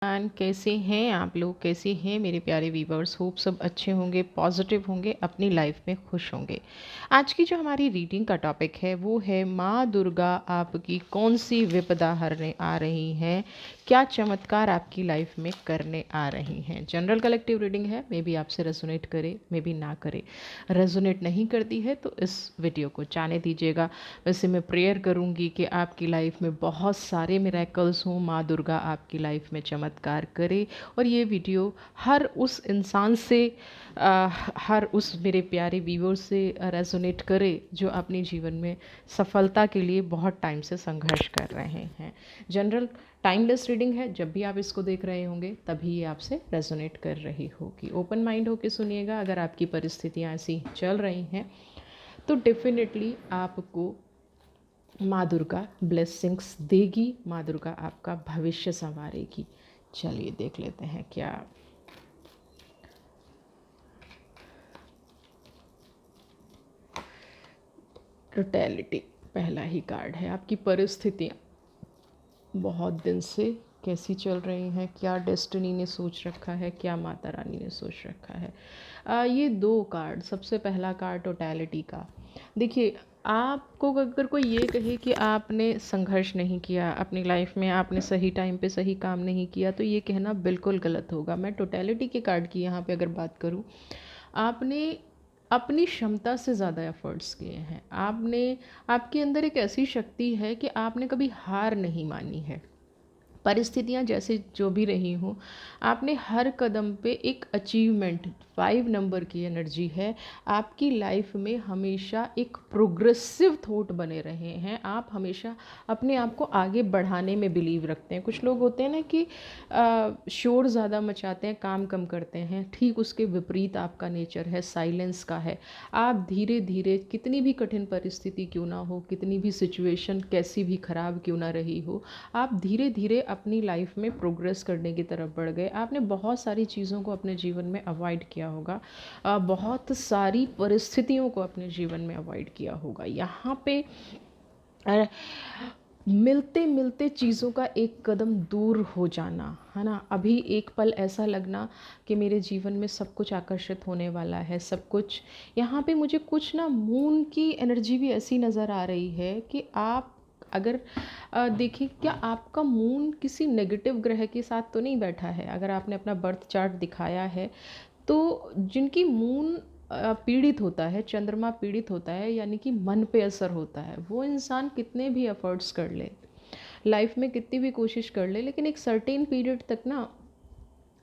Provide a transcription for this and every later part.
And कैसे हैं आप लोग, कैसे हैं मेरे प्यारे व्यूवर्स। होप सब अच्छे होंगे, पॉजिटिव होंगे, अपनी लाइफ में खुश होंगे। आज की जो हमारी रीडिंग का टॉपिक है वो है माँ दुर्गा आपकी कौन सी विपदा हरने आ रही हैं, क्या चमत्कार आपकी लाइफ में करने आ रही हैं। जनरल कलेक्टिव रीडिंग है, मे बी आपसे रेजोनेट करे मे बी ना करे। रेजोनेट नहीं करती है तो इस वीडियो को जाने दीजिएगा। वैसे मैं प्रेयर करूँगी कि आपकी लाइफ में बहुत सारे मिरेकल्स हों, माँ दुर्गा आपकी लाइफ में चमत्कार करे और ये वीडियो हर उस इंसान से हर उस मेरे प्यारे व्यूअर से रेजोनेट करे जो अपने जीवन में सफलता के लिए बहुत टाइम से संघर्ष कर रहे हैं। जनरल टाइमलेस रीडिंग है, जब भी आप इसको देख रहे होंगे तभी ये आपसे रेजोनेट कर रही होगी। ओपन माइंड होकर सुनिएगा। अगर आपकी परिस्थितियाँ ऐसी चल रही हैं तो डेफिनेटली आपको माँ दुर्गा ब्लेसिंग्स देगी, माँ दुर्गा आपका भविष्य संवारेगी। चलिए देख लेते हैं क्या। टोटैलिटी पहला ही कार्ड है। आपकी परिस्थितियाँ बहुत दिन से कैसी चल रही हैं, क्या डेस्टिनी ने सोच रखा है, क्या माता रानी ने सोच रखा है। ये दो कार्ड, सबसे पहला कार्ड टोटैलिटी का। देखिए, आपको अगर कोई ये कहे कि आपने संघर्ष नहीं किया अपनी लाइफ में, आपने सही टाइम पे सही काम नहीं किया, तो ये कहना बिल्कुल गलत होगा। मैं टोटैलिटी के कार्ड की यहाँ पे अगर बात करूँ, आपने अपनी क्षमता से ज़्यादा एफर्ट्स किए हैं। आपके अंदर एक ऐसी शक्ति है कि आपने कभी हार नहीं मानी है। परिस्थितियाँ जैसे जो भी रही हों, आपने हर कदम पे एक अचीवमेंट, 5 नंबर की एनर्जी है आपकी लाइफ में। हमेशा एक प्रोग्रेसिव थॉट बने रहे हैं आप, हमेशा अपने आप को आगे बढ़ाने में बिलीव रखते हैं। कुछ लोग होते हैं ना कि शोर ज़्यादा मचाते हैं, काम कम करते हैं। ठीक उसके विपरीत आपका नेचर है, साइलेंस का है। आप धीरे धीरे, कितनी भी कठिन परिस्थिति क्यों ना हो, कितनी भी सिचुएशन कैसी भी ख़राब क्यों ना रही हो, आप धीरे धीरे अपनी लाइफ में प्रोग्रेस करने की तरफ बढ़ गए। आपने बहुत सारी चीज़ों को अपने जीवन में अवॉइड किया होगा, बहुत सारी परिस्थितियों को अपने जीवन में अवॉइड किया होगा। यहाँ पे मिलते मिलते चीज़ों का एक कदम दूर हो जाना, है ना। अभी एक पल ऐसा लगना कि मेरे जीवन में सब कुछ आकर्षित होने वाला है, सब कुछ। यहाँ पे मुझे कुछ ना मून की एनर्जी भी ऐसी नज़र आ रही है कि आप अगर देखिए, क्या आपका मून किसी नेगेटिव ग्रह के साथ तो नहीं बैठा है। अगर आपने अपना बर्थ चार्ट दिखाया है तो जिनकी मून पीड़ित होता है, चंद्रमा पीड़ित होता है, यानी कि मन पे असर होता है, वो इंसान कितने भी एफर्ट्स कर ले, लाइफ में कितनी भी कोशिश कर ले, लेकिन एक सर्टेन पीरियड तक ना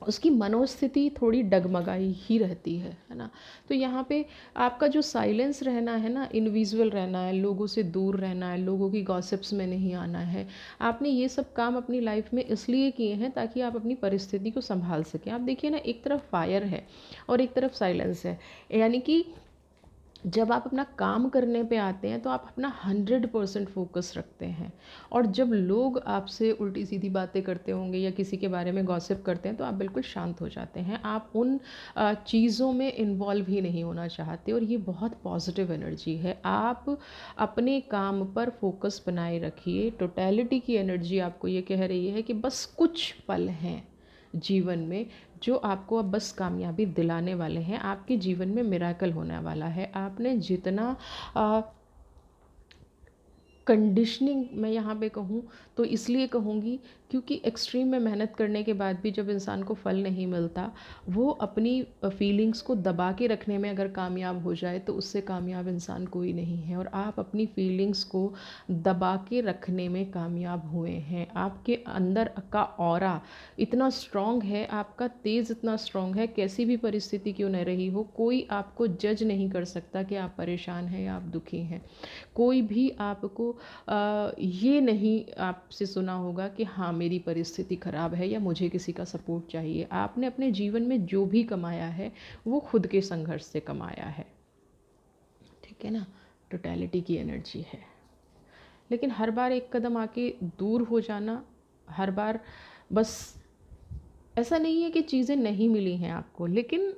उसकी मनोस्थिति थोड़ी डगमगाई ही रहती है ना। तो यहाँ पे आपका जो साइलेंस रहना है ना, इनविजुअल रहना है, लोगों से दूर रहना है, लोगों की गॉसिप्स में नहीं आना है। आपने ये सब काम अपनी लाइफ में इसलिए किए हैं ताकि आप अपनी परिस्थिति को संभाल सकें। आप देखिए ना, एक तरफ फायर है और एक तरफ साइलेंस है, यानी कि जब आप अपना काम करने पे आते हैं तो आप अपना 100% फोकस रखते हैं। और जब लोग आपसे उल्टी सीधी बातें करते होंगे या किसी के बारे में गॉसिप करते हैं तो आप बिल्कुल शांत हो जाते हैं। आप उन चीज़ों में इन्वॉल्व ही नहीं होना चाहते, और ये बहुत पॉजिटिव एनर्जी है। आप अपने काम पर फोकस बनाए रखिए। टोटैलिटी की एनर्जी आपको ये कह रही है कि बस कुछ पल हैं जीवन में जो आपको अब बस कामयाबी दिलाने वाले हैं। आपके जीवन में मिरेकल होने वाला है। आपने जितना कंडीशनिंग, मैं यहाँ पे कहूँ तो इसलिए कहूँगी क्योंकि एक्सट्रीम में मेहनत करने के बाद भी जब इंसान को फल नहीं मिलता, वो अपनी फीलिंग्स को दबा के रखने में अगर कामयाब हो जाए तो उससे कामयाब इंसान कोई नहीं है। और आप अपनी फीलिंग्स को दबा के रखने में कामयाब हुए हैं। आपके अंदर का ऑरा इतना स्ट्रॉन्ग है, आपका तेज़ इतना स्ट्रॉन्ग है, कैसी भी परिस्थिति क्यों न रही हो, कोई आपको जज नहीं कर सकता कि आप परेशान हैं या आप दुखी हैं। कोई भी आपको ये नहीं आपसे सुना होगा कि हाँ मेरी परिस्थिति ख़राब है या मुझे किसी का सपोर्ट चाहिए। आपने अपने जीवन में जो भी कमाया है वो खुद के संघर्ष से कमाया है, ठीक है ना। टोटैलिटी की एनर्जी है, लेकिन हर बार एक कदम आके दूर हो जाना, हर बार बस ऐसा नहीं है कि चीज़ें नहीं मिली हैं आपको, लेकिन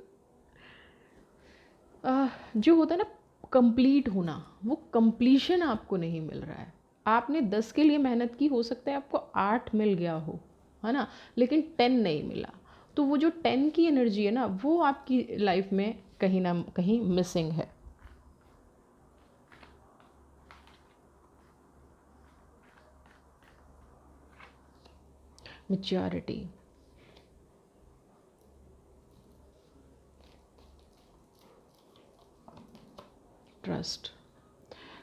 जो होता है ना कंप्लीट होना, वो कंप्लीशन आपको नहीं मिल रहा है। आपने 10 के लिए मेहनत की, हो सकता है आपको 8 मिल गया हो, है ना, लेकिन 10 नहीं मिला। तो वो जो 10 की एनर्जी है ना, वो आपकी लाइफ में कहीं ना कहीं मिसिंग है। Maturity, trust.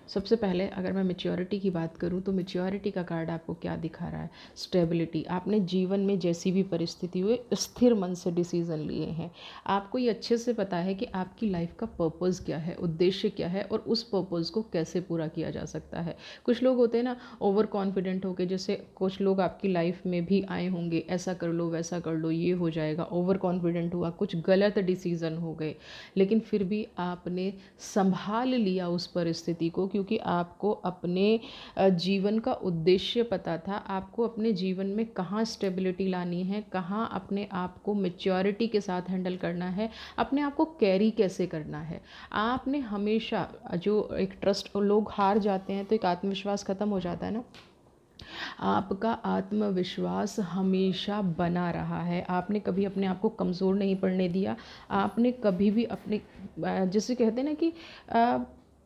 सबसे पहले अगर मैं मैच्योरिटी की बात करूँ तो मैच्योरिटी का कार्ड आपको क्या दिखा रहा है? स्टेबिलिटी। आपने जीवन में जैसी भी परिस्थिति हुई स्थिर मन से डिसीज़न लिए हैं। आपको ये अच्छे से पता है कि आपकी लाइफ का पर्पज़ क्या है, उद्देश्य क्या है, और उस पर्पज़ को कैसे पूरा किया जा सकता है। कुछ लोग होते हैं ना ओवर कॉन्फिडेंट होके, जैसे कुछ लोग आपकी लाइफ में भी आए होंगे, ऐसा कर लो वैसा कर लो ये हो जाएगा, ओवर कॉन्फिडेंट हुआ, कुछ गलत डिसीज़न हो गए, लेकिन फिर भी आपने संभाल लिया उस परिस्थिति को, क्योंकि आपको अपने जीवन का उद्देश्य पता था। आपको अपने जीवन में कहाँ स्टेबिलिटी लानी है, कहाँ अपने आप को मैच्योरिटी के साथ हैंडल करना है, अपने आप को कैरी कैसे करना है। आपने हमेशा जो एक ट्रस्ट, लोग हार जाते हैं तो एक आत्मविश्वास ख़त्म हो जाता है ना, आपका आत्मविश्वास हमेशा बना रहा है। आपने कभी अपने आप को कमज़ोर नहीं पड़ने दिया। आपने कभी भी अपने जिसे कहते हैं ना कि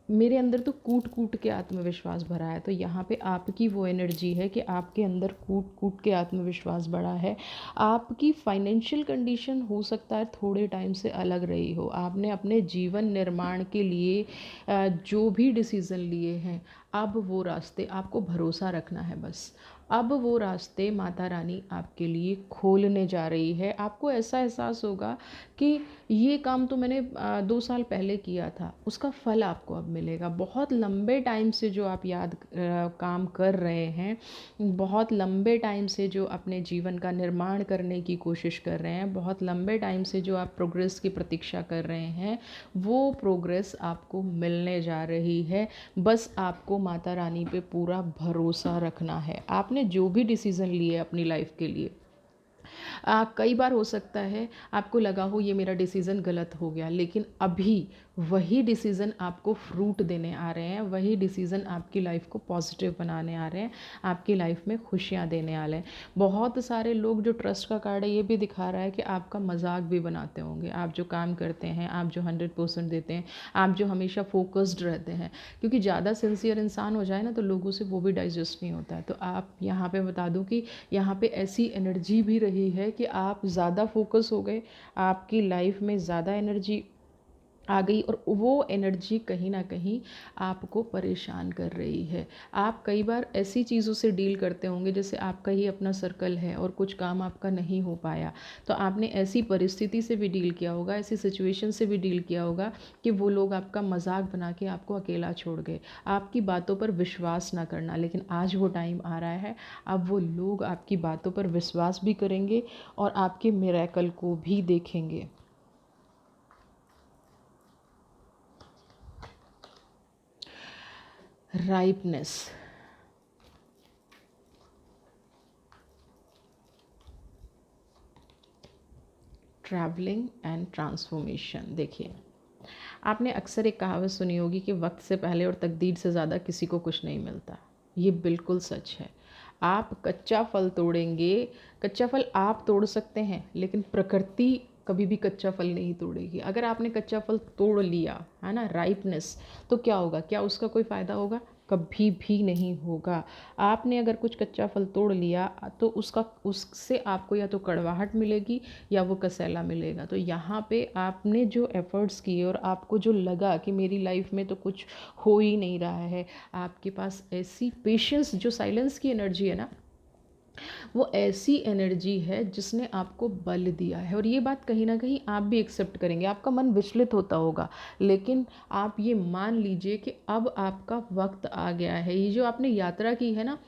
मेरे अंदर तो कूट कूट के आत्मविश्वास भरा है, तो यहाँ पे आपकी वो एनर्जी है कि आपके अंदर कूट कूट के आत्मविश्वास बढ़ा है। आपकी फाइनेंशियल कंडीशन हो सकता है थोड़े टाइम से अलग रही हो। आपने अपने जीवन निर्माण के लिए जो भी डिसीज़न लिए हैं, अब वो रास्ते आपको भरोसा रखना है बस। अब वो रास्ते माता रानी आपके लिए खोलने जा रही है। आपको ऐसा एहसास होगा कि ये काम तो मैंने 2 साल पहले किया था, उसका फल आपको अब मिलेगा। बहुत लंबे टाइम से जो आप काम कर रहे हैं, बहुत लंबे टाइम से जो अपने जीवन का निर्माण करने की कोशिश कर रहे हैं, बहुत लंबे टाइम से जो आप प्रोग्रेस की प्रतीक्षा कर रहे हैं, वो प्रोग्रेस आपको मिलने जा रही है। बस आपको माता रानी पे पूरा भरोसा रखना है। आपने जो भी डिसीज़न लिए अपनी लाइफ के लिए, कई बार हो सकता है आपको लगा हो ये मेरा डिसीज़न गलत हो गया, लेकिन अभी वही डिसीज़न आपको फ्रूट देने आ रहे हैं, वही डिसीज़न आपकी लाइफ को पॉजिटिव बनाने आ रहे हैं, आपकी लाइफ में खुशियाँ देने वाले हैं। बहुत सारे लोग, जो ट्रस्ट का कार्ड है ये भी दिखा रहा है कि आपका मजाक भी बनाते होंगे। आप जो काम करते हैं, आप जो 100% देते हैं, आप जो हमेशा फोकस्ड रहते हैं, क्योंकि ज़्यादा सिंसियर इंसान हो जाए ना तो लोगों से वो भी डाइजेस्ट नहीं होता है। तो आप यहाँ पे बता दूँ कि यहाँ पे ऐसी एनर्जी भी रही है कि आप ज़्यादा फोकस हो गए, आपकी लाइफ में ज़्यादा एनर्जी आ गई, और वो एनर्जी कहीं ना कहीं आपको परेशान कर रही है। आप कई बार ऐसी चीज़ों से डील करते होंगे, जैसे आपका ही अपना सर्कल है और कुछ काम आपका नहीं हो पाया, तो आपने ऐसी परिस्थिति से भी डील किया होगा, ऐसी सिचुएशन से भी डील किया होगा कि वो लोग आपका मजाक बना के आपको अकेला छोड़ गए, आपकी बातों पर विश्वास ना करना। लेकिन आज वो टाइम आ रहा है, अब वो लोग आपकी बातों पर विश्वास भी करेंगे और आपके मिरेकल को भी देखेंगे। राइपनेस, ट्रैवलिंग एंड ट्रांसफॉर्मेशन। देखिए, आपने अक्सर एक कहावत सुनी होगी कि वक्त से पहले और तकदीर से ज़्यादा किसी को कुछ नहीं मिलता। ये बिल्कुल सच है। आप कच्चा फल तोड़ेंगे, कच्चा फल आप तोड़ सकते हैं, लेकिन प्रकृति कभी भी कच्चा फल नहीं तोड़ेगी। अगर आपने कच्चा फल तोड़ लिया है ना, राइपनेस, तो क्या होगा? क्या उसका कोई फ़ायदा होगा? कभी भी नहीं होगा। आपने अगर कुछ कच्चा फल तोड़ लिया तो उससे आपको या तो कड़वाहट मिलेगी या वो कसैला मिलेगा। तो यहाँ पे आपने जो एफ़र्ट्स किए और आपको जो लगा कि मेरी लाइफ में तो कुछ हो ही नहीं रहा है, आपके पास ऐसी पेशेंस, जो साइलेंस की एनर्जी है ना, वो ऐसी एनर्जी है जिसने आपको बल दिया है। और ये बात कहीं ना कहीं आप भी एक्सेप्ट करेंगे। आपका मन विचलित होता होगा, लेकिन आप ये मान लीजिए कि अब आपका वक्त आ गया है। ये जो आपने यात्रा की है ना,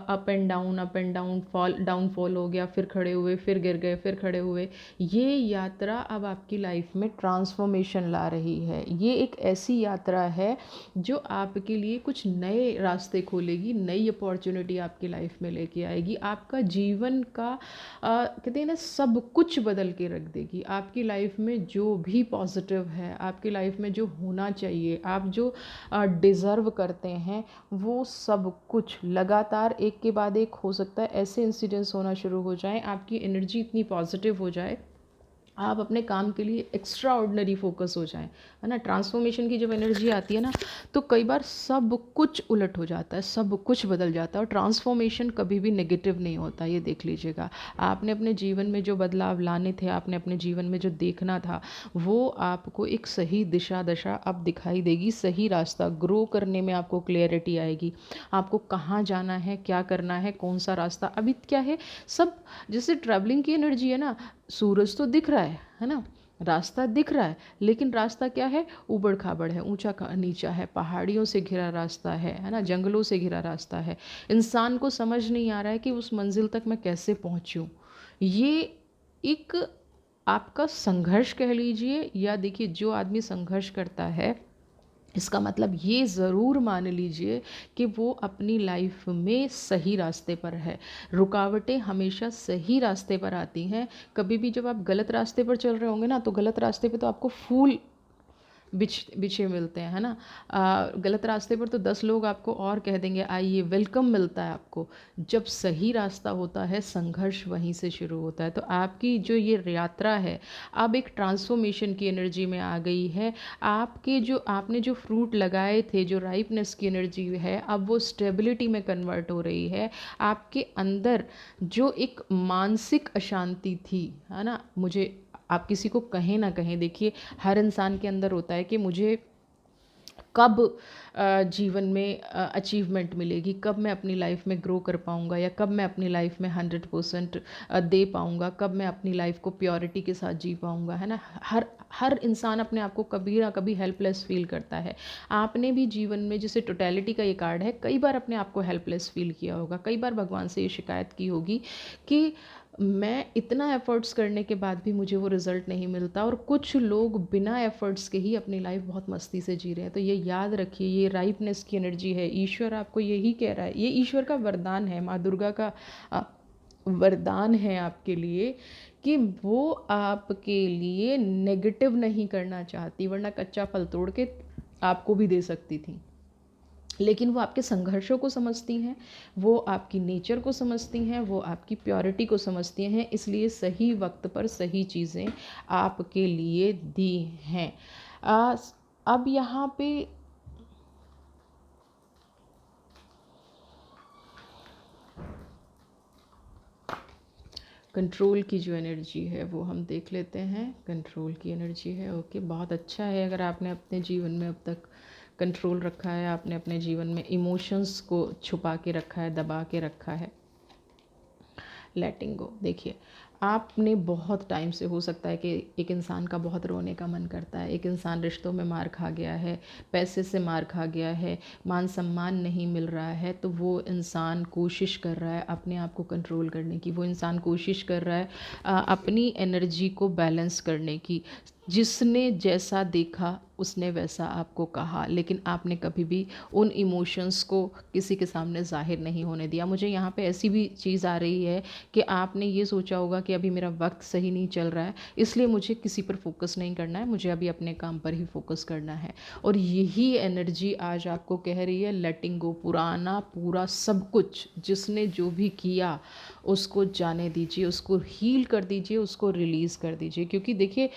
up and down, up and down, fall down, fall हो गया, फिर खड़े हुए, फिर गिर गए, फिर खड़े हुए, ये यात्रा अब आपकी लाइफ में ट्रांसफॉर्मेशन ला रही है। ये एक ऐसी यात्रा है जो आपके लिए कुछ नए रास्ते खोलेगी, नई अपॉर्चुनिटी आपकी लाइफ में लेके आएगी, आपका जीवन का कहते हैं ना सब कुछ बदल के रख देगी। आपकी लाइफ में जो भी पॉजिटिव है, आपकी लाइफ में जो होना चाहिए, आप जो डिज़र्व करते हैं, वो सब कुछ लगातार लगातार एक के बाद एक हो सकता है ऐसे इंसिडेंट्स होना शुरू हो जाएं, आपकी एनर्जी इतनी पॉजिटिव हो जाए, आप अपने काम के लिए एक्स्ट्रा ऑर्डिनरी फोकस हो जाएं, है ना। ट्रांसफॉर्मेशन की जब एनर्जी आती है ना, तो कई बार सब कुछ उलट हो जाता है, सब कुछ बदल जाता है। और ट्रांसफॉर्मेशन कभी भी नेगेटिव नहीं होता, ये देख लीजिएगा। आपने अपने जीवन में जो बदलाव लाने थे, आपने अपने जीवन में जो देखना था, वो आपको एक सही दिशा दशा अब दिखाई देगी, सही रास्ता ग्रो करने में आपको क्लियरिटी आएगी, आपको कहाँ जाना है, क्या करना है, कौन सा रास्ता। अभी क्या है, सब जैसे ट्रैवलिंग की एनर्जी है ना, सूरज तो दिख रहा है ना, रास्ता दिख रहा है, लेकिन रास्ता क्या है, ऊबड़ खाबड़ है, ऊंचा नीचा है, पहाड़ियों से घिरा रास्ता है ना, जंगलों से घिरा रास्ता है। इंसान को समझ नहीं आ रहा है कि उस मंजिल तक मैं कैसे पहुंचूं। ये एक आपका संघर्ष कह लीजिए, या देखिए जो आदमी संघर्ष करता है, इसका मतलब ये ज़रूर मान लीजिए कि वो अपनी लाइफ में सही रास्ते पर है। रुकावटें हमेशा सही रास्ते पर आती हैं। कभी भी जब आप गलत रास्ते पर चल रहे होंगे ना, तो गलत रास्ते पे तो आपको फूल बिछे मिलते हैं, है ना। गलत रास्ते पर तो 10 लोग आपको और कह देंगे आइए, वेलकम मिलता है आपको। जब सही रास्ता होता है, संघर्ष वहीं से शुरू होता है। तो आपकी जो ये यात्रा है, अब एक ट्रांसफॉर्मेशन की एनर्जी में आ गई है। आपके जो आपने जो फ्रूट लगाए थे, जो राइपनेस की एनर्जी है, अब वो स्टेबिलिटी में कन्वर्ट हो रही है। आपके अंदर जो एक मानसिक अशांति थी, है ना, मुझे, आप किसी को कहें ना कहें, देखिए हर इंसान के अंदर होता है कि मुझे कब जीवन में अचीवमेंट मिलेगी, कब मैं अपनी लाइफ में ग्रो कर पाऊँगा, या कब मैं अपनी लाइफ में 100% दे पाऊँगा, कब मैं अपनी लाइफ को प्योरिटी के साथ जी पाऊँगा, है ना। हर हर इंसान अपने आप को कभी ना कभी हेल्पलेस फील करता है। आपने भी जीवन में, जैसे टोटलिटी का ये कार्ड है, कई बार अपने आप को हेल्पलेस फील किया होगा, कई बार भगवान से ये शिकायत की होगी कि मैं इतना एफ़र्ट्स करने के बाद भी मुझे वो रिज़ल्ट नहीं मिलता। और कुछ लोग बिना एफ़र्ट्स के ही अपनी लाइफ बहुत मस्ती से जी रहे हैं। तो ये याद रखिए, ये राइपनेस की एनर्जी है, ईश्वर आपको यही कह रहा है, ये ईश्वर का वरदान है, माँ दुर्गा का वरदान है आपके लिए, कि वो आपके लिए नेगेटिव नहीं करना चाहती, वरना कच्चा फल तोड़ के आपको भी दे सकती थी। लेकिन वो आपके संघर्षों को समझती हैं, वो आपकी नेचर को समझती हैं, वो आपकी प्योरिटी को समझती हैं, इसलिए सही वक्त पर सही चीज़ें आपके लिए दी हैं। अब यहाँ पे कंट्रोल की जो एनर्जी है वो हम देख लेते हैं। कंट्रोल की एनर्जी है, ओके, बहुत अच्छा है। अगर आपने अपने जीवन में अब तक कंट्रोल रखा है, आपने अपने जीवन में इमोशंस को छुपा के रखा है, दबा के रखा है, लेटिंग गो। देखिए, आपने बहुत टाइम से, हो सकता है कि एक इंसान का बहुत रोने का मन करता है, एक इंसान रिश्तों में मार खा गया है, पैसे से मार खा गया है, मान सम्मान नहीं मिल रहा है, तो वो इंसान कोशिश कर रहा है अपने आप को कंट्रोल करने की, वो इंसान कोशिश कर रहा है अपनी एनर्जी को बैलेंस करने की। जिसने जैसा देखा उसने वैसा आपको कहा, लेकिन आपने कभी भी उन इमोशंस को किसी के सामने ज़ाहिर नहीं होने दिया। मुझे यहाँ पे ऐसी भी चीज़ आ रही है कि आपने ये सोचा होगा कि अभी मेरा वक्त सही नहीं चल रहा है, इसलिए मुझे किसी पर फोकस नहीं करना है, मुझे अभी अपने काम पर ही फोकस करना है। और यही एनर्जी आज आपको कह रही है लेटिंग गो। पुराना पूरा सब कुछ जिसने जो भी किया उसको जाने दीजिए, उसको हील कर दीजिए, उसको रिलीज़ कर दीजिए। क्योंकि देखिए,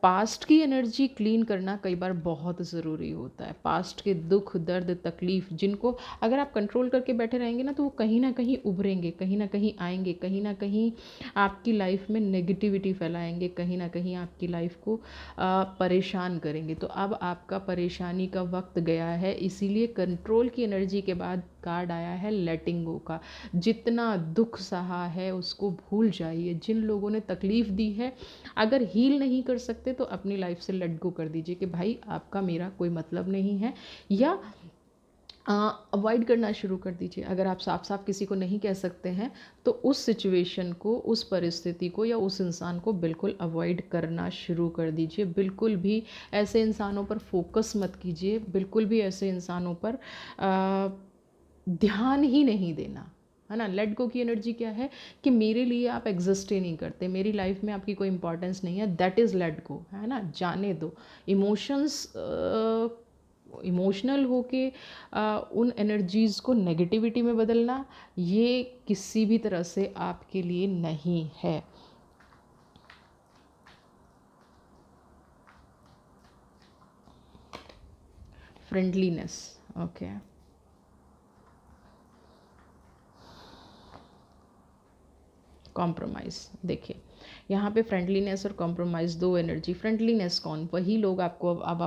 पास्ट की एनर्जी क्लीन करना कई बार बहुत ज़रूरी होता है। पास्ट के दुख, दर्द, तकलीफ़, जिनको अगर आप कंट्रोल करके बैठे रहेंगे ना, तो वो कहीं ना कहीं उभरेंगे, कहीं ना कहीं आएंगे, कहीं ना कहीं आपकी लाइफ में नेगेटिविटी फैलाएंगे, कहीं ना कहीं आपकी लाइफ को परेशान करेंगे। तो अब आपका परेशानी का वक्त गया है, इसीलिए कंट्रोल की एनर्जी के बाद कार्ड आया है लेटिंग गो का। जितना दुख सहा है उसको भूल जाइए। जिन लोगों ने तकलीफ़ दी है, अगर हील नहीं कर सकते तो अपनी लाइफ से लेट गो कर दीजिए कि भाई आपका मेरा कोई मतलब नहीं है, या अवॉइड करना शुरू कर दीजिए। अगर आप साफ साफ किसी को नहीं कह सकते हैं, तो उस सिचुएशन को, उस परिस्थिति को, या उस इंसान को बिल्कुल अवॉइड करना शुरू कर दीजिए। बिल्कुल भी ऐसे इंसानों पर फोकस मत कीजिए, बिल्कुल भी ऐसे इंसानों पर ध्यान ही नहीं देना, है ना। लेट गो की एनर्जी क्या है कि मेरे लिए आप एग्जिस्ट ही नहीं करते, मेरी लाइफ में आपकी कोई इंपॉर्टेंस नहीं है, दैट इज़ लेट गो, है ना। जाने दो। इमोशंस इमोशनल होके उन एनर्जीज़ को नेगेटिविटी में बदलना, ये किसी भी तरह से आपके लिए नहीं है। Friendliness, okay. कॉम्प्रोमाइज़, देखिए यहाँ पे फ्रेंडलीनेस और कॉम्प्रोमाइज़ दो एनर्जी। फ्रेंडलीनेस कौन? वही लोग आपको अब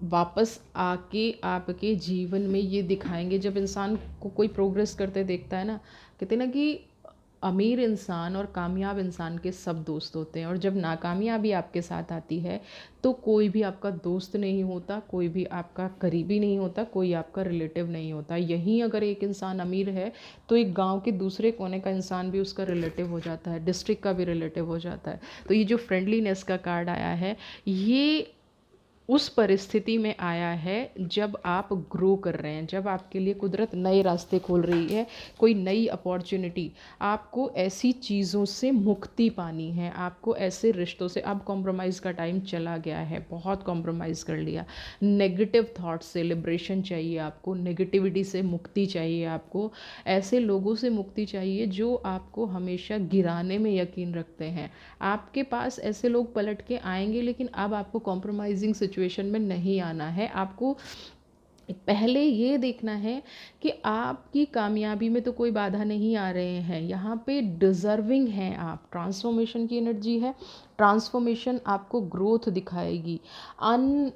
वापस आके आपके जीवन में ये दिखाएंगे। जब इंसान को कोई प्रोग्रेस करते देखता है ना, कहते हैं ना कि अमीर इंसान और कामयाब इंसान के सब दोस्त होते हैं, और जब नाकामयाबी आपके साथ आती है तो कोई भी आपका दोस्त नहीं होता, कोई भी आपका करीबी नहीं होता, कोई आपका रिलेटिव नहीं होता। यहीं अगर एक इंसान अमीर है तो एक गांव के दूसरे कोने का इंसान भी उसका रिलेटिव हो जाता है, डिस्ट्रिक्ट का भी रिलेटिव हो जाता है। तो ये जो फ्रेंडलीनेस का कार्ड आया है, ये उस परिस्थिति में आया है जब आप ग्रो कर रहे हैं, जब आपके लिए कुदरत नए रास्ते खोल रही है, कोई नई अपॉर्चुनिटी। आपको ऐसी चीज़ों से मुक्ति पानी है, आपको ऐसे रिश्तों से, अब कॉम्प्रोमाइज़ का टाइम चला गया है, बहुत कॉम्प्रोमाइज़ कर लिया। नेगेटिव थॉट से लिबरेशन चाहिए आपको, नेगेटिविटी से मुक्ति चाहिए आपको, ऐसे लोगों से मुक्ति चाहिए जो आपको हमेशा गिराने में यकीन रखते हैं। आपके पास ऐसे लोग पलट के आएंगे, लेकिन अब आपको कॉम्प्रोमाइजिंग सिचुएशन में नहीं आना है। आपको पहले ये देखना है कि आपकी कामयाबी में तो कोई बाधा नहीं आ रहे हैं, यहाँ पे डिज़र्विंग हैं आप। ट्रांसफॉर्मेशन की एनर्जी है, ट्रांसफॉर्मेशन आपको ग्रोथ दिखाएगी, अन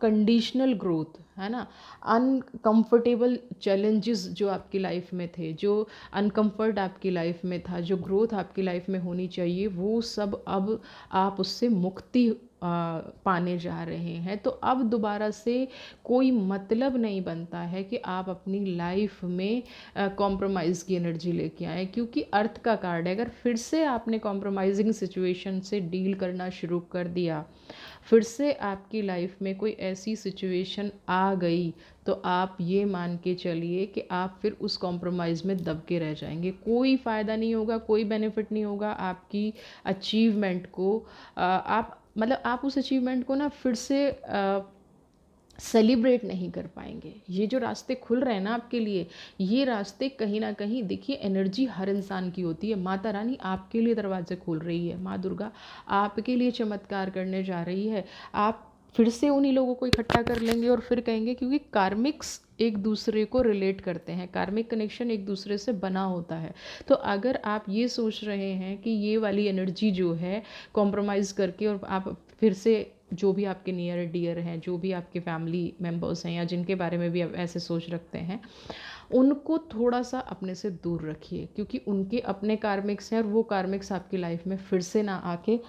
कंडीशनल ग्रोथ है ना। अनकंफर्टेबल चैलेंजेस जो आपकी लाइफ में थे, जो अनकंफर्ट आपकी लाइफ में था, जो ग्रोथ आपकी लाइफ में होनी चाहिए, वो सब अब आप उससे मुक्ति पाने जा रहे हैं। तो अब दोबारा से कोई मतलब नहीं बनता है कि आप अपनी लाइफ में कॉम्प्रोमाइज़ की एनर्जी लेके आएँ, क्योंकि अर्थ का कार्ड है। अगर फिर से आपने कॉम्प्रोमाइजिंग सिचुएशन से डील करना शुरू कर दिया, फिर से आपकी लाइफ में कोई ऐसी सिचुएशन आ गई, तो आप ये मान के चलिए कि आप फिर उस कॉम्प्रोमाइज़ में दब के रह जाएंगे। कोई फ़ायदा नहीं होगा, कोई बेनिफिट नहीं होगा आपकी अचीवमेंट को। आप मतलब आप उस अचीवमेंट को ना फिर से सेलिब्रेट नहीं कर पाएंगे। ये जो रास्ते खुल रहे हैं ना आपके लिए, ये रास्ते कहीं ना कहीं, देखिए एनर्जी हर इंसान की होती है। माता रानी आपके लिए दरवाजे खोल रही है, माँ दुर्गा आपके लिए चमत्कार करने जा रही है। आप फिर से उन्हीं लोगों को इकट्ठा कर लेंगे और फिर कहेंगे, क्योंकि कार्मिक्स एक दूसरे को रिलेट करते हैं, कार्मिक कनेक्शन एक दूसरे से बना होता है। तो अगर आप ये सोच रहे हैं कि ये वाली एनर्जी जो है कॉम्प्रोमाइज़ करके, और आप फिर से जो भी आपके नियर डियर हैं, जो भी आपके फैमिली मेम्बर्स हैं, या जिनके बारे में भी आप ऐसे सोच रखते हैं, उनको थोड़ा सा अपने से दूर रखिए, क्योंकि उनके अपने कार्मिक्स हैं, और वो कार्मिक्स आपकी लाइफ में फिर से ना आके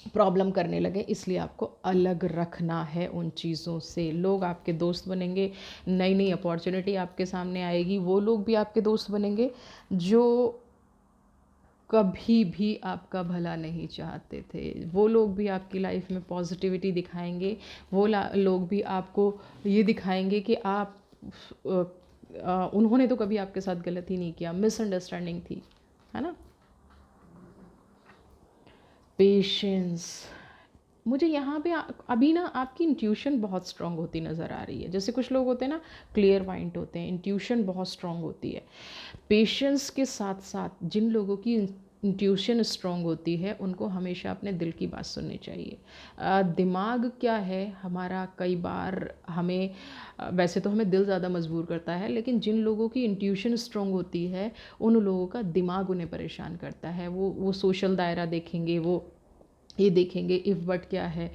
प्रॉब्लम करने लगे। इसलिए आपको अलग रखना है उन चीज़ों से। लोग आपके दोस्त बनेंगे, नई नई अपॉर्चुनिटी आपके सामने आएगी, वो लोग भी आपके दोस्त बनेंगे जो कभी भी आपका भला नहीं चाहते थे। वो लोग भी आपकी लाइफ में पॉजिटिविटी दिखाएंगे, वो लोग भी आपको ये दिखाएंगे कि आप उन्होंने तो कभी आपके साथ गलती नहीं किया, मिसअंडरस्टैंडिंग थी, है ना। पेशेंस, मुझे यहाँ पे अभी ना आपकी इंट्यूशन बहुत स्ट्रांग होती नज़र आ रही है। जैसे कुछ लोग होते हैं ना, क्लियर माइंड होते हैं, इंट्यूशन बहुत स्ट्रांग होती है। पेशेंस के साथ साथ जिन लोगों की इंट्यूशन स्ट्रांग होती है, उनको हमेशा अपने दिल की बात सुननी चाहिए। दिमाग क्या है हमारा, कई बार हमें वैसे तो हमें दिल ज़्यादा मजबूर करता है, लेकिन जिन लोगों की इंट्यूशन स्ट्रांग होती है, उन लोगों का दिमाग उन्हें परेशान करता है। वो सोशल दायरा देखेंगे, वो ये देखेंगे इफ़ बट क्या है,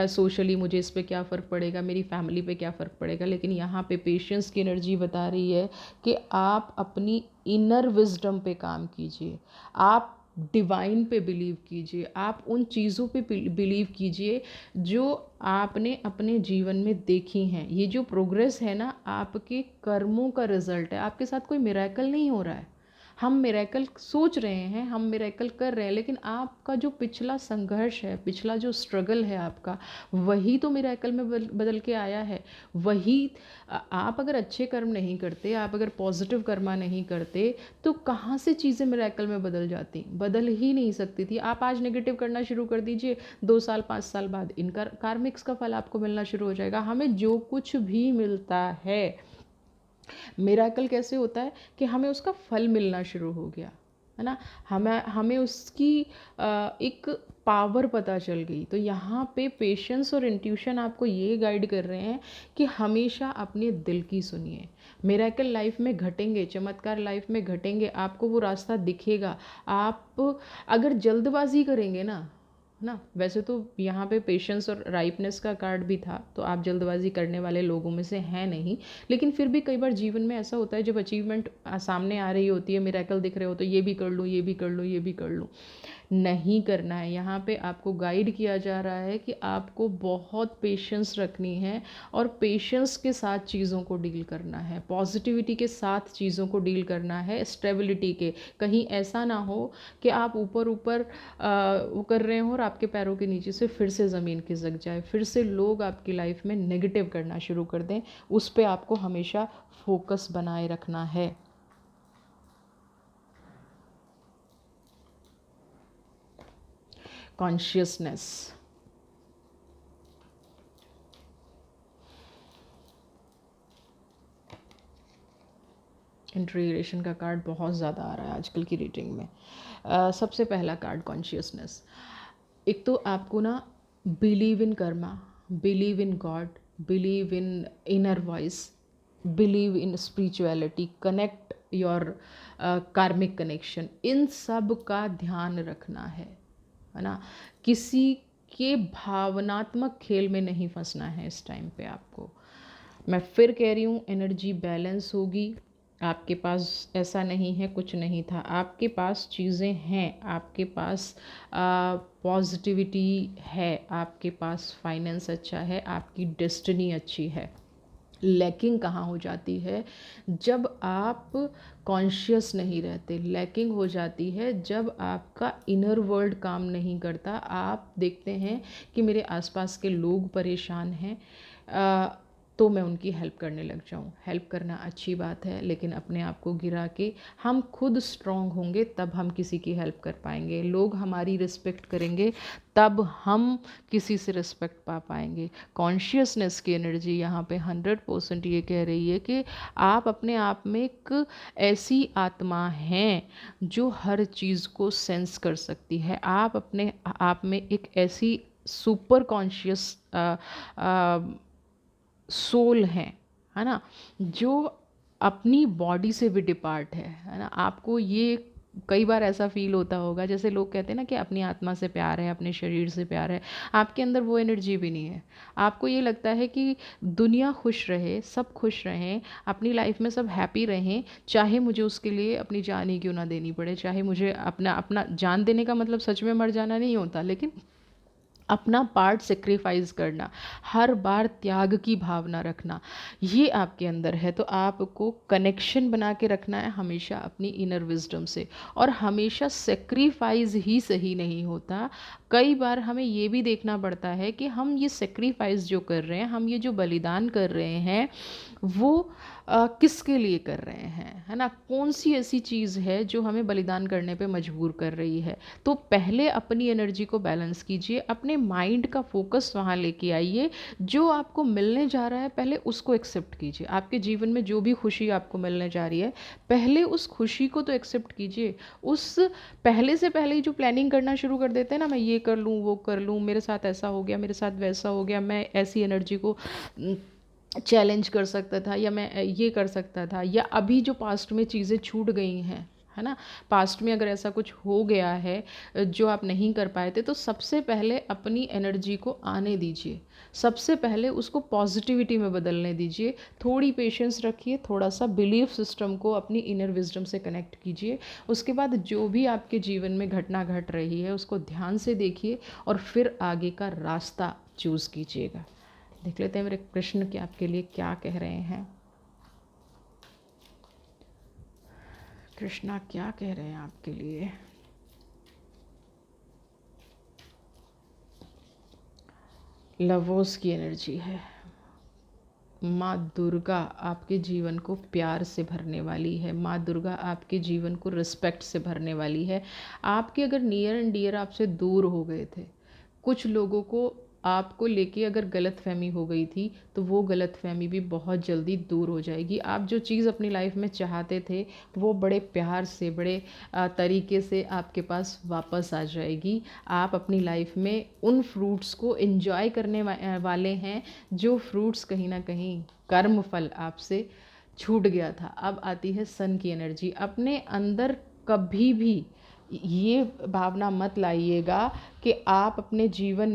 सोशली मुझे इस पे क्या फ़र्क पड़ेगा, मेरी फैमिली पे क्या फ़र्क पड़ेगा। लेकिन यहाँ पे पेशेंस की एनर्जी बता रही है कि आप अपनी इनर विजडम पे काम कीजिए, आप डिवाइन पे बिलीव कीजिए, आप उन चीज़ों पे बिलीव कीजिए जो आपने अपने जीवन में देखी हैं। ये जो प्रोग्रेस है ना, आपके कर्मों का रिज़ल्ट है, आपके साथ कोई मिरेकल नहीं हो रहा है। हम मिरेकल सोच रहे हैं, हम मिरेकल कर रहे हैं, लेकिन आपका जो पिछला संघर्ष है, पिछला जो स्ट्रगल है आपका, वही तो मिरेकल में बदल के आया है। वही आप अगर अच्छे कर्म नहीं करते, आप अगर पॉजिटिव कर्मा नहीं करते, तो कहाँ से चीज़ें मिरेकल में बदल जाती? बदल ही नहीं सकती थी। आप आज नेगेटिव करना शुरू कर दीजिए, 2 साल 5 साल बाद इन कार्मिक्स का फल आपको मिलना शुरू हो जाएगा। हमें जो कुछ भी मिलता है, मिरेकल कैसे होता है कि हमें उसका फल मिलना शुरू हो गया, है ना। हमें हमें उसकी एक पावर पता चल गई। तो यहाँ पे पेशेंस और इंट्यूशन आपको ये गाइड कर रहे हैं कि हमेशा अपने दिल की सुनिए। मिरेकल लाइफ में घटेंगे, चमत्कार लाइफ में घटेंगे, आपको वो रास्ता दिखेगा। आप अगर जल्दबाजी करेंगे ना, ना, वैसे तो यहाँ पे पेशेंस और राइपनेस का कार्ड भी था, तो आप जल्दबाजी करने वाले लोगों में से हैं नहीं। लेकिन फिर भी कई बार जीवन में ऐसा होता है, जब अचीवमेंट सामने आ रही होती है, मिरेकल दिख रहे हो, तो ये भी कर लूँ, ये भी कर लूँ, ये भी कर लूँ, नहीं करना है। यहाँ पे आपको गाइड किया जा रहा है कि आपको बहुत पेशेंस रखनी है और पेशेंस के साथ चीज़ों को डील करना है, पॉजिटिविटी के साथ चीज़ों को डील करना है, स्टेबिलिटी के। कहीं ऐसा ना हो कि आप ऊपर ऊपर वो कर रहे हो और आपके पैरों के नीचे से फिर से ज़मीन खिसक जाए, फिर से लोग आपकी लाइफ में नेगेटिव करना शुरू कर दें। उस पर आपको हमेशा फोकस बनाए रखना है। कॉन्शियसनेस, इंटीग्रेशन का कार्ड बहुत ज़्यादा आ रहा है आजकल की रीडिंग में। सबसे पहला कार्ड कॉन्शियसनेस। एक तो आपको ना believe in karma, believe in God, believe in inner voice, believe in spirituality, connect your karmic connection, इन सब का ध्यान रखना है ना। किसी के भावनात्मक खेल में नहीं फंसना है इस टाइम पे आपको। मैं फिर कह रही हूँ, एनर्जी बैलेंस होगी। आपके पास ऐसा नहीं है कुछ नहीं था, आपके पास चीज़ें हैं, आपके पास पॉजिटिविटी है, आपके पास फाइनेंस अच्छा है, आपकी डेस्टिनी अच्छी है। लैकिंग कहाँ हो जाती है? जब आप कॉन्शियस नहीं रहते। लैकिंग हो जाती है जब आपका इनर वर्ल्ड काम नहीं करता। आप देखते हैं कि मेरे आसपास के लोग परेशान हैं, तो मैं उनकी हेल्प करने लग जाऊँ। हेल्प करना अच्छी बात है, लेकिन अपने आप को गिरा के हम खुद स्ट्रॉन्ग होंगे तब हम किसी की हेल्प कर पाएंगे। लोग हमारी रिस्पेक्ट करेंगे तब हम किसी से रिस्पेक्ट पा पाएंगे। कॉन्शियसनेस की एनर्जी यहाँ पे 100% ये कह रही है कि आप अपने आप में एक ऐसी आत्मा हैं जो हर चीज़ को सेंस कर सकती है। आप अपने आप में एक ऐसी सुपर कॉन्शियस सोल है ना, जो अपनी बॉडी से भी डिपार्ट है ना। आपको ये कई बार ऐसा फील होता होगा, जैसे लोग कहते हैं ना कि अपनी आत्मा से प्यार है, अपने शरीर से प्यार है, आपके अंदर वो एनर्जी भी नहीं है। आपको ये लगता है कि दुनिया खुश रहे, सब खुश रहें, अपनी लाइफ में सब हैप्पी रहें, चाहे मुझे उसके लिए अपनी जान ही क्यों ना देनी पड़े, चाहे मुझे अपना अपना जान देने का मतलब सच में मर जाना नहीं होता, लेकिन अपना पार्ट सेक्रीफाइस करना, हर बार त्याग की भावना रखना, ये आपके अंदर है। तो आपको कनेक्शन बना के रखना है हमेशा अपनी इनर विजडम से। और हमेशा सेक्रीफाइस ही सही नहीं होता, कई बार हमें ये भी देखना पड़ता है कि हम ये सेक्रीफाइस जो कर रहे हैं, हम ये जो बलिदान कर रहे हैं, वो किसके लिए कर रहे हैं, है ना। कौन सी ऐसी चीज़ है जो हमें बलिदान करने पे मजबूर कर रही है। तो पहले अपनी एनर्जी को बैलेंस कीजिए, अपने माइंड का फोकस वहाँ लेके आइए। जो आपको मिलने जा रहा है पहले उसको एक्सेप्ट कीजिए। आपके जीवन में जो भी खुशी आपको मिलने जा रही है, पहले उस खुशी को तो एक्सेप्ट कीजिए। उस पहले से पहले ही जो प्लानिंग करना शुरू कर देते हैं ना, मैं ये कर लूँ, वो कर लूँ, मेरे साथ ऐसा हो गया, मेरे साथ वैसा हो गया, मैं ऐसी एनर्जी को चैलेंज कर सकता था, या मैं ये कर सकता था, या अभी जो पास्ट में चीज़ें छूट गई हैं, है ना, पास्ट में अगर ऐसा कुछ हो गया है जो आप नहीं कर पाए थे, तो सबसे पहले अपनी एनर्जी को आने दीजिए, सबसे पहले उसको पॉजिटिविटी में बदलने दीजिए। थोड़ी पेशेंस रखिए, थोड़ा सा बिलीफ सिस्टम को अपनी इनर विजडम से कनेक्ट कीजिए। उसके बाद जो भी आपके जीवन में घटना घट रही है उसको ध्यान से देखिए और फिर आगे का रास्ता चूज़ कीजिएगा। देख लेते हैं मेरे कृष्ण के आपके लिए क्या कह रहे हैं। कृष्णा क्या कह रहे हैं आपके लिए? लवर्स की एनर्जी है। माँ दुर्गा आपके जीवन को प्यार से भरने वाली है। माँ दुर्गा आपके जीवन को रिस्पेक्ट से भरने वाली है। आपके अगर नियर एंड डियर आपसे दूर हो गए थे, कुछ लोगों को आपको लेके अगर गलतफहमी हो गई थी, तो वो गलतफहमी भी बहुत जल्दी दूर हो जाएगी। आप जो चीज़ अपनी लाइफ में चाहते थे, वो बड़े प्यार से, बड़े तरीके से आपके पास वापस आ जाएगी। आप अपनी लाइफ में उन फ्रूट्स को एंजॉय करने वाले हैं, जो फ्रूट्स कहीं ना कहीं कर्म फल आपसे छूट गया था। अब आती है सन की एनर्जी। अपने अंदर कभी भी ये भावना मत लाइएगा कि आप अपने जीवन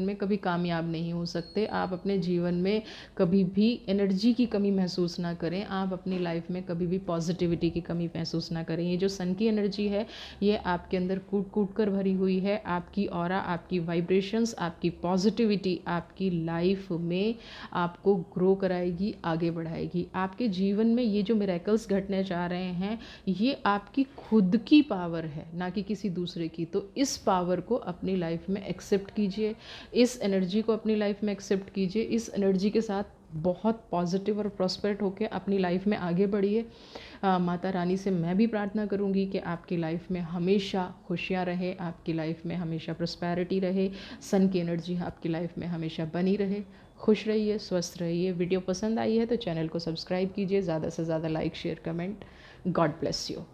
में कभी कामयाब नहीं हो सकते। आप अपने जीवन में कभी भी एनर्जी की कमी महसूस ना करें। आप अपनी लाइफ में कभी भी पॉजिटिविटी की कमी महसूस ना करें। ये जो सन की एनर्जी है, ये आपके अंदर कूट कूट कर भरी हुई है। आपकी ऑरा, आपकी वाइब्रेशंस, आपकी पॉजिटिविटी आपकी लाइफ में आपको ग्रो कराएगी, आगे बढ़ाएगी। आपके जीवन में ये जो मिरेकल्स घटने जा रहे हैं, ये आपकी खुद की पावर है, ना कि किसी दूसरे की। तो इस पावर को अपनी लाइफ में एक्सेप्ट कीजिए, इस एनर्जी को अपनी लाइफ में एक्सेप्ट कीजिए। इस एनर्जी के साथ बहुत पॉजिटिव और प्रॉस्पेरेट होकर अपनी लाइफ में आगे बढ़िए। माता रानी से मैं भी प्रार्थना करूंगी कि आपकी लाइफ में हमेशा खुशियाँ रहे, आपकी लाइफ में हमेशा प्रॉस्पेरिटी रहे, सन की एनर्जी आपकी लाइफ में हमेशा बनी रहे। खुश रहिए, स्वस्थ रहिए। वीडियो पसंद आई है तो चैनल को सब्सक्राइब कीजिए, ज़्यादा से ज़्यादा like, share, comment. God bless you.